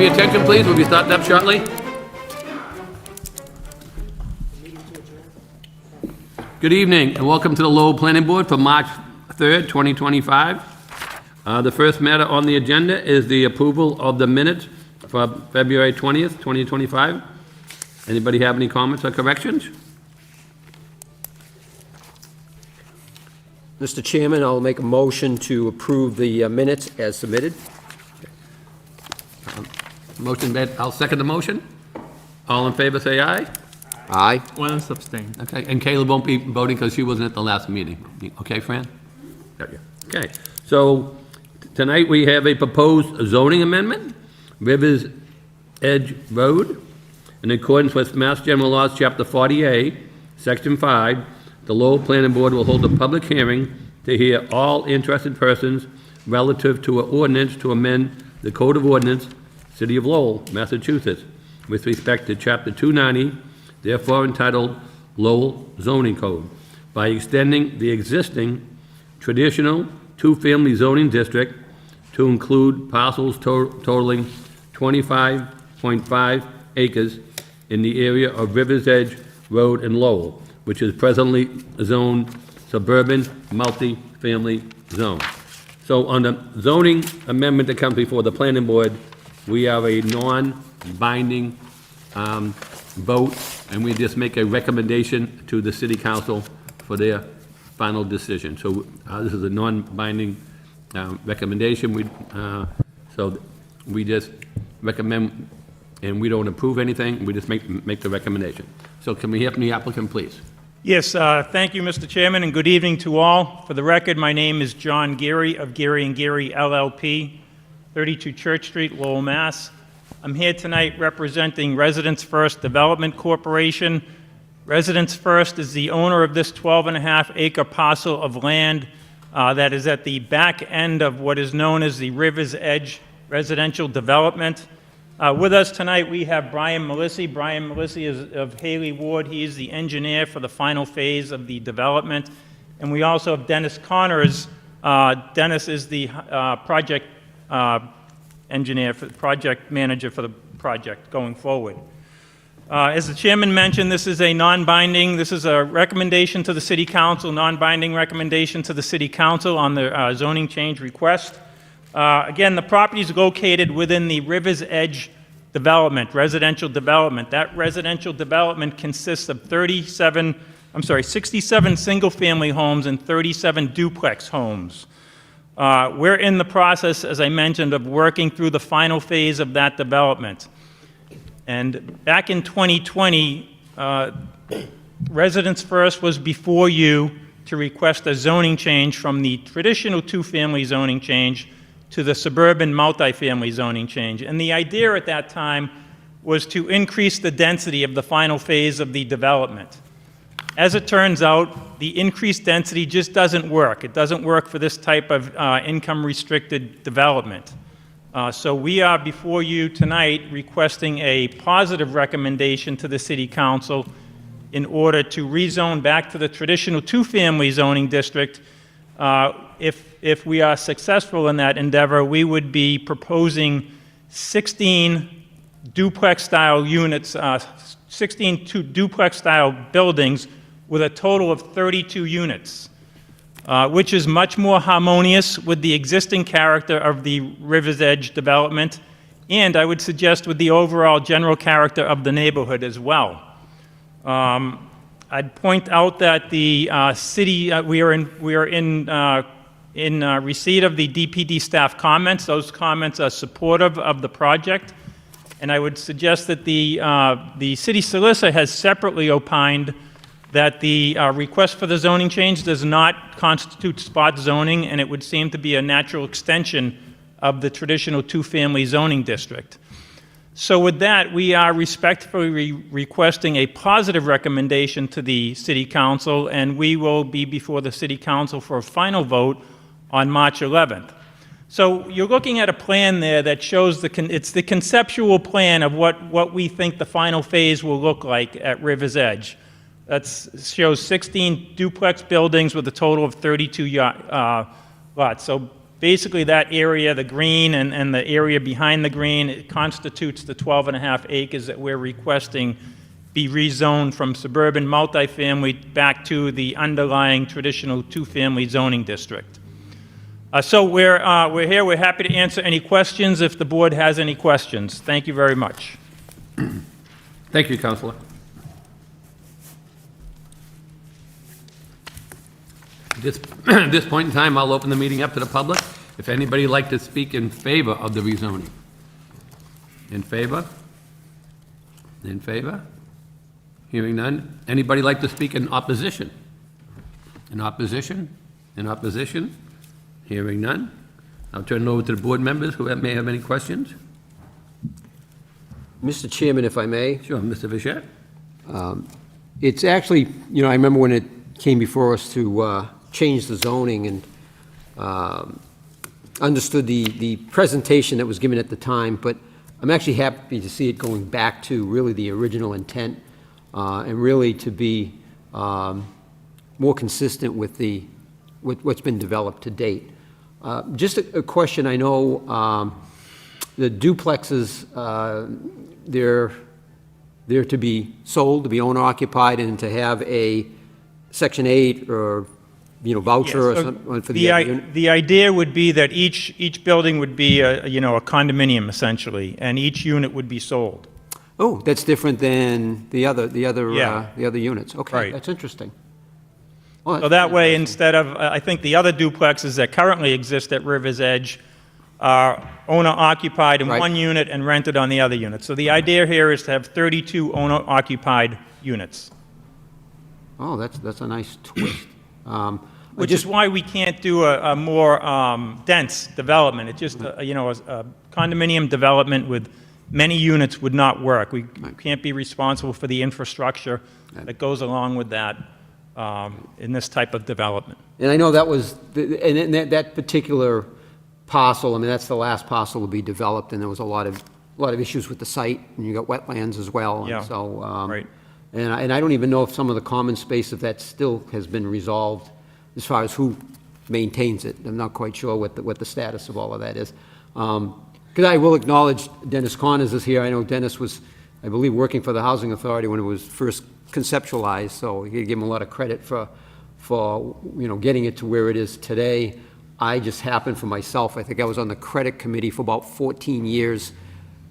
have your attention, please? We'll be starting up shortly. Good evening, and welcome to the Lowell Planning Board for March 3rd, 2025. The first matter on the agenda is the approval of the minutes for February 20th, 2025. Anybody have any comments or corrections? Mr. Chairman, I'll make a motion to approve the minutes as submitted. Motion made. I'll second the motion. All in favor, say aye. Aye. One abstain. Okay, and Caleb won't be voting because she wasn't at the last meeting. Okay, Fran? Okay, so tonight we have a proposed zoning amendment, Rivers Edge Road. In accordance with Mass General Laws, Chapter 40A, Section 5, the Lowell Planning Board will hold a public hearing to hear all interested persons relative to an ordinance to amend the Code of Ordinance, City of Lowell, Massachusetts, with respect to Chapter 290, therefore entitled Lowell Zoning Code, by extending the existing traditional two-family zoning district to include parcels totaling 25.5 acres in the area of Rivers Edge Road in Lowell, which is presently zoned suburban multi-family zone. So on the zoning amendment that comes before the planning board, we are a non-binding vote, and we just make a recommendation to the city council for their final decision. So this is a non-binding recommendation. So we just recommend, and we don't approve anything. We just make the recommendation. So can we hear from the applicant, please? Yes, thank you, Mr. Chairman, and good evening to all. For the record, my name is John Geary of Geary & Geary LLP, 32 Church Street, Lowell, Mass. I'm here tonight representing Residents First Development Corporation. Residents First is the owner of this 12.5-acre parcel of land that is at the back end of what is known as the Rivers Edge residential development. With us tonight, we have Brian Melissi. Brian Melissi is of Haley Ward. He is the engineer for the final phase of the development. And we also have Dennis Connors. Dennis is the project engineer, project manager for the project going forward. As the chairman mentioned, this is a non-binding, this is a recommendation to the city council, non-binding recommendation to the city council on the zoning change request. Again, the property is located within the Rivers Edge development, residential development. That residential development consists of 67 single-family homes and 37 duplex homes. We're in the process, as I mentioned, of working through the final phase of that development. And back in 2020, Residents First was before you to request a zoning change from the traditional two-family zoning change to the suburban multifamily zoning change. And the idea at that time was to increase the density of the final phase of the development. As it turns out, the increased density just doesn't work. It doesn't work for this type of income-restricted development. So we are before you tonight requesting a positive recommendation to the City Council in order to rezone back to the traditional two-family zoning district. If we are successful in that endeavor, we would be proposing 16 duplex-style units, 16 duplex-style buildings with a total of 32 units, which is much more harmonious with the existing character of the Rivers Edge development, and I would suggest with the overall general character of the neighborhood as well. I'd point out that the city, we are in receipt of the DPD staff comments. Those comments are supportive of the project, and I would suggest that the city solicitor has separately opined that the request for the zoning change does not constitute spot zoning, and it would seem to be a natural extension of the traditional two-family zoning district. So with that, we are respectfully requesting a positive recommendation to the City Council, and we will be before the City Council for a final vote on March 11th. So you're looking at a plan there that shows it's the conceptual plan of what we think the final phase will look like at Rivers Edge. That shows 16 duplex buildings with a total of 32 lots. So Basically, that area, the green and the area behind the green, it constitutes the 12.5 acres that we're requesting be rezoned from suburban multifamily back to the underlying traditional two-family zoning district. So we're here. We're happy to answer any questions if the board has any questions. Thank you very much. Thank you, Counselor. At this point in time, I'll open the meeting up to the public. If anybody would like to speak in favor of the rezoning. In favor? In favor? Hearing none. Anybody like to speak in opposition? In opposition? In opposition? Hearing none. I'll turn it over to the board members who may have any questions. Mr. Chairman, if I may. Sure, Mr. Fischett. It's actually, I remember when it came before us to change the zoning and understood the presentation that was given at the time, but I'm actually happy to see it going back to really the original intent and really to be more consistent with what's been developed to date. Just a question. I know the duplexes, they're to be sold, to be owner-occupied, and to have a Section 8 or, voucher or Yes, something for the idea would be that each building would be a condominium essentially, and each unit would be sold. Oh, that's different than the other Yeah. units. Okay, Right. that's interesting. Oh, So that way, instead of, I think the other duplexes that currently exist at River's Edge are owner-occupied in Right. one unit and rented on the other unit. So the idea here is to have 32 owner-occupied units, Oh, that's a nice twist. which is why we can't do a more dense development. It's just, a condominium development with many units would not work. We can't be responsible for the infrastructure that goes along with that in this type of development. And I know that was, and that particular parcel, that's the last parcel to be developed, and there was a lot of issues with the site, and you got wetlands as well. Yeah, And so, right. And I don't even know if some of the common space, if that still has been resolved as far as who maintains it. I'm not quite sure what the status of all of that is. Because I will acknowledge Dennis Connors is here. I know Dennis was, I believe, working for the Housing Authority when it was first conceptualized, so you give him a lot of credit for getting it to where it is today. I just happened for myself, I think I was on the credit committee for about 14 years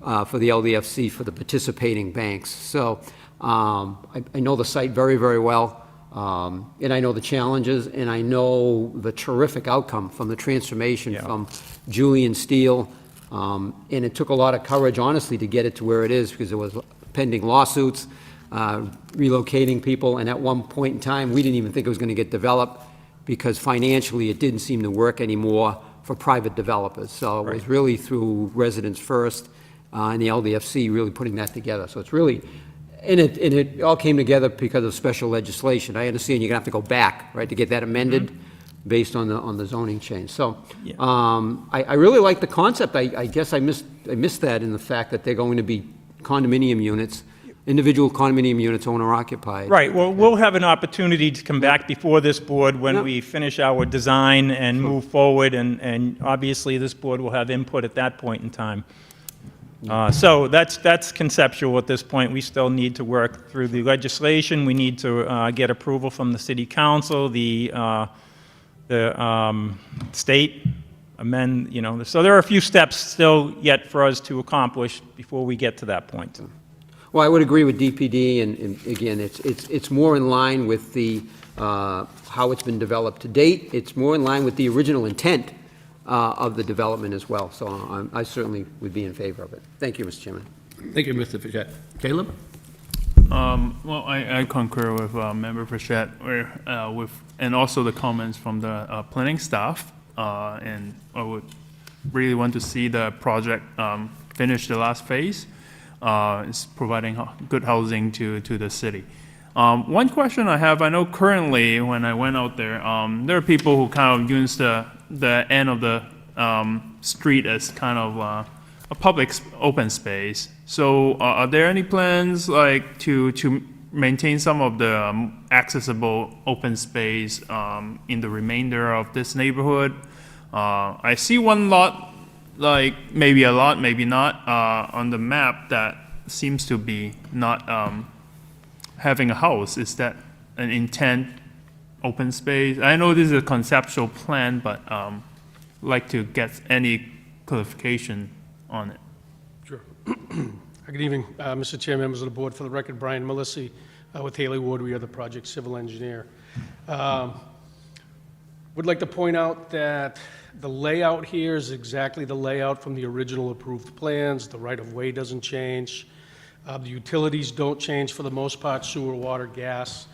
for the LDFC for the participating banks. So I know the site very, very well, and I know the challenges, and I know the terrific outcome from the transformation from Julian Steel. And it took a lot of courage, honestly, to get it to where it is, because there was pending lawsuits, relocating people, and at one point in time, we didn't even think it was going to get developed, because financially, it didn't seem to work anymore for private developers. So it was really through Residents First and the LDFC really putting that together. So it's really, and it all came together because of special legislation. I understand you're going to have to go back, right, to get that amended based on the zoning change. So I really like the concept. I guess I missed that in the fact that they're going to be condominium units, individual condominium units, owner-occupied. Right, well, we'll have an opportunity to come back before this board when we finish our design and move forward, and obviously this board will have input at that point in time. So that's conceptual at this point. We still need to work through the legislation. We need to get approval from the city council, the state, amend, so there are a few steps still yet for us to accomplish before we get to that point. Well, I would agree with DPD, and again, it's more in line with the how it's been developed to date. It's more in line with the original intent of the development as well. So I certainly would be in favor of it. Thank you, Mr. Chairman. Thank you, Mr. Fischett. Caleb? Well, I concur with Member Fischett, and also the comments from the planning staff, and I would really want to see the project finish the last phase. Is providing good housing to the city. One question I have, I know currently when I went out there, there are people who kind of use the end of the street as kind of a public open space. So are there any plans like to maintain some of the accessible open space in the remainder of this neighborhood? I see one lot, like maybe a lot, maybe not, on the map that seems to be not having a house. Is that an intent, open space? I know this is a conceptual plan, but like to get any clarification on it. Sure. Good evening, Mr. Chair, members of the board. For the record, Brian Melissi with Haley Ward. We are the project civil engineer. Would like to point out that the layout here is exactly the layout from the original approved plans. The right-of-way doesn't change. The utilities don't change for the most part, sewer, water, gas.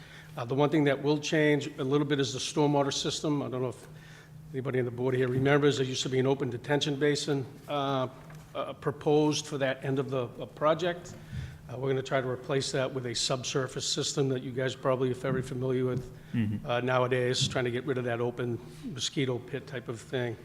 The one thing that will change a little bit is the stormwater system. I don't know if anybody on the board here remembers, there used to be an open detention basin proposed for that end of the project. We're going to try to replace that with a subsurface system that you guys probably are very familiar with nowadays, trying to get rid of that open mosquito pit type of thing.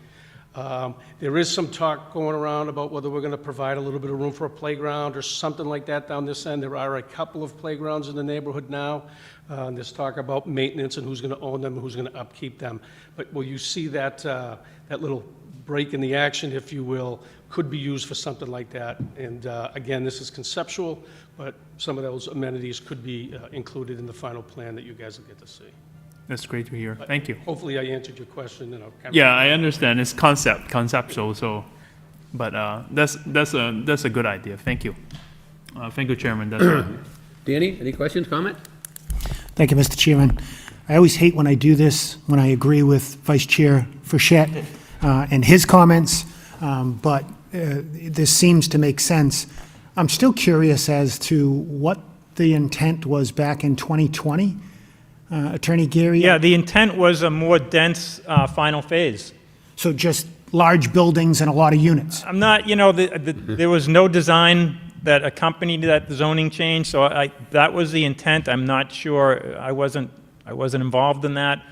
There is some talk going around about whether we're going to provide a little bit of room for a playground or something like that down this end. There are a couple of playgrounds in the neighborhood now. There's talk about maintenance and who's going to own them, who's going to upkeep them. But will you see that, that little break in the action, if you will, could be used for something like that. And again, this is conceptual, but some of those amenities could be included in the final plan that you guys will get to see. That's great to hear. Thank you. Hopefully I answered your question. And Yeah, I understand. It's conceptual. So, but that's a good idea. Thank you. Thank you, Chairman. That's Danny, any questions, comments? Thank you, Mr. Chairman. I always hate when I do this, when I agree with Vice Chair Frechette and his comments, but this seems to make sense. I'm still curious as to what the intent was back in 2020. Attorney Gary? Yeah, the intent was a more dense final phase. So just large buildings and a lot of units? I'm not, there was no design that accompanied that zoning change, so that was the intent. I'm not sure, I wasn't involved in that.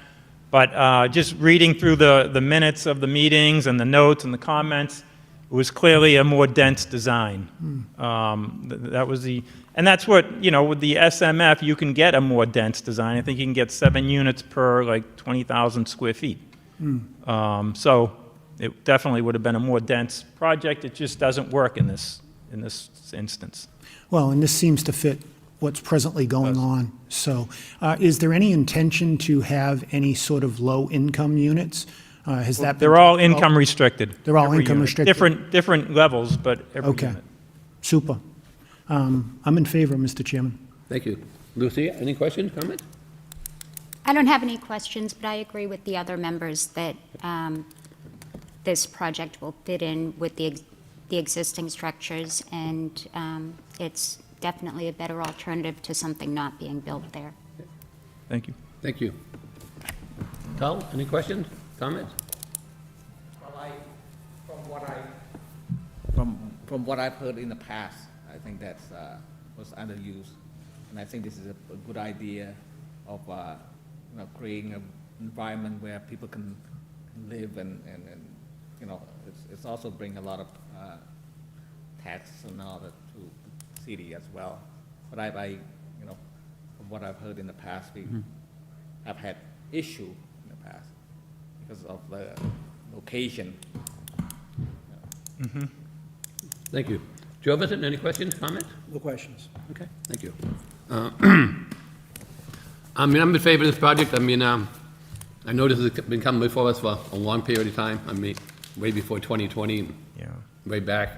But just reading through the minutes of the meetings and the notes and the comments, it was clearly a more dense design. That was and that's what, with the SMF, you can get a more dense design. I think you can get 7 units per, 20,000 square feet. So it definitely would have been a more dense project. It just doesn't work in this instance. Well, and this seems to fit what's presently going on. So is there any intention to have any sort of low-income units? Has that been? They're all income restricted. They're all every income unit. restricted? Different levels, but every Okay. unit. Super. I'm in favor, Mr. Chairman. Thank you. Lucia, any questions, comments? I don't have any questions, but I agree with the other members that this project will fit in with the existing structures, and it's definitely a better alternative to something not being built there. Thank you. Thank you. Tal, any questions, comments? Well, from what I've heard in the past, I think that was underused, and I think this is a good idea of creating an environment where people can live and it's also bring a lot of tax and all that to the city as well. But I from what I've heard in the past, we have had issue in the past because of the location. Thank you. Joe Vincent, any questions, comments? No questions. Okay, thank you. I'm in favor of this project. I know this has been coming before us for a long period of time. Way before 2020, Yeah. way back.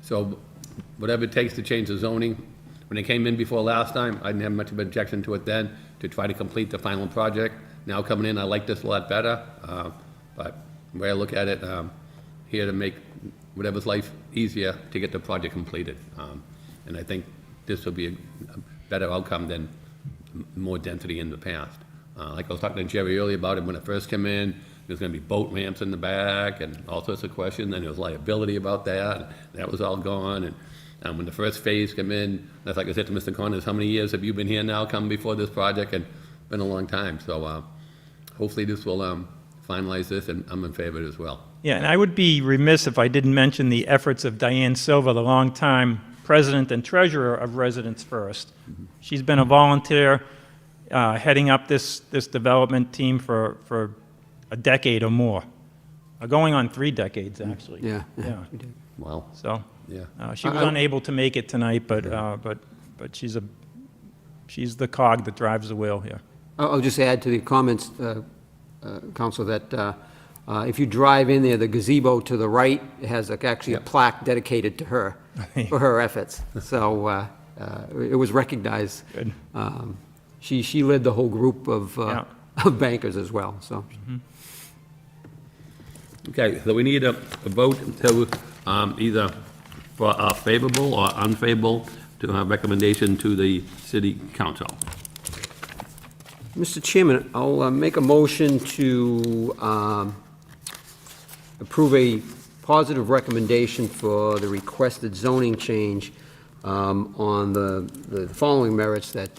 So whatever it takes to change the zoning. When it came in before last time, I didn't have much of an objection to it then, to try to complete the final project. Now coming in, I like this a lot better. But the way I look at it, here to make whatever's life easier to get the project completed. And I think this will be a better outcome than more density in the past. Like I was talking to Jerry earlier about it, when it first came in, there's gonna be boat ramps in the back and all sorts of questions, and there was liability about that, and that was all gone. And when the first phase came in, that's like I said to Mr. Connors, how many years have you been here now, come before this project? And it's been a long time, so hopefully this will finalize this, and I'm in favor of it as well. Yeah, and I would be remiss if I didn't mention the efforts of Diane Silva, the longtime president and treasurer of Residents First. She's been a volunteer heading up this development team for a decade or more. going on 3 decades, actually. Yeah. Yeah, Wow, so, yeah. she was unable to make it tonight, but she's the cog that drives the wheel here. I'll just add to the comments, Counsel, that if you drive in there, the gazebo to the right has actually a plaque dedicated to her, for her efforts. So it was recognized. Good. She led the whole group of of bankers as well, so. Okay, so we need a vote to either for favorable or unfavorable to recommendation to the city council. Mr. Chairman, I'll make a motion to approve a positive recommendation for the requested zoning change on the following merits, that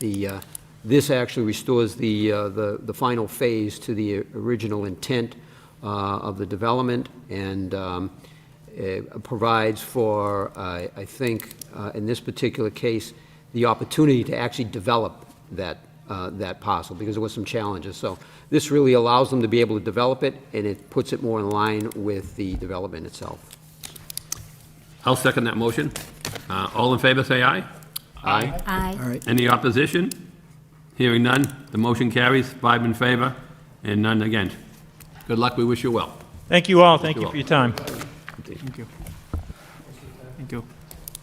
this actually restores the final phase to the original intent of the development, and it provides for, I think, in this particular case, the opportunity to actually develop that parcel, because there was some challenges. So this really allows them to be able to develop it, and it puts it more in line with the development itself. I'll second that motion. All in favor, say aye. Aye. Aye. Any opposition? Hearing none, the motion carries, 5 in favor and none against. Good luck, we wish you well. Thank you all, thank you for your time. Thank you. Thank you.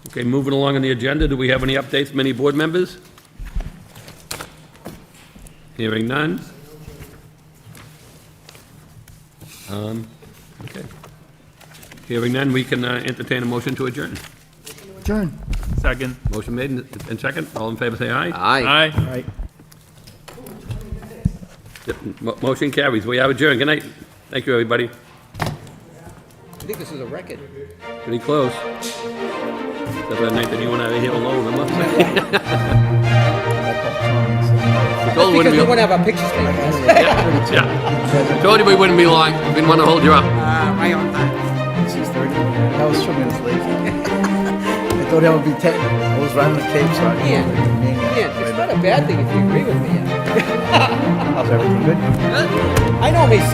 Okay, moving along on the agenda, do we have any updates from any board members? Hearing none. Okay. Hearing none, we can entertain a motion to adjourn. Adjourn. Second. Motion made and second. All in favor, say aye. Aye. Aye. Yep, motion carries. We have adjourned. Good night. Thank you, everybody. I think this is a record. Pretty close. Except for the night that you and I are here alone, I must say. We told you Because we wouldn't want to have our pictures taken. be, yeah. Told you we wouldn't be long. We didn't want to hold you up. Right on time. 6:30. I was 2 minutes late. I thought that would be 10. I was running the Cape, so I Yeah. Yeah, it's not a bad thing if you agree with me. How's everything good? I know it may seem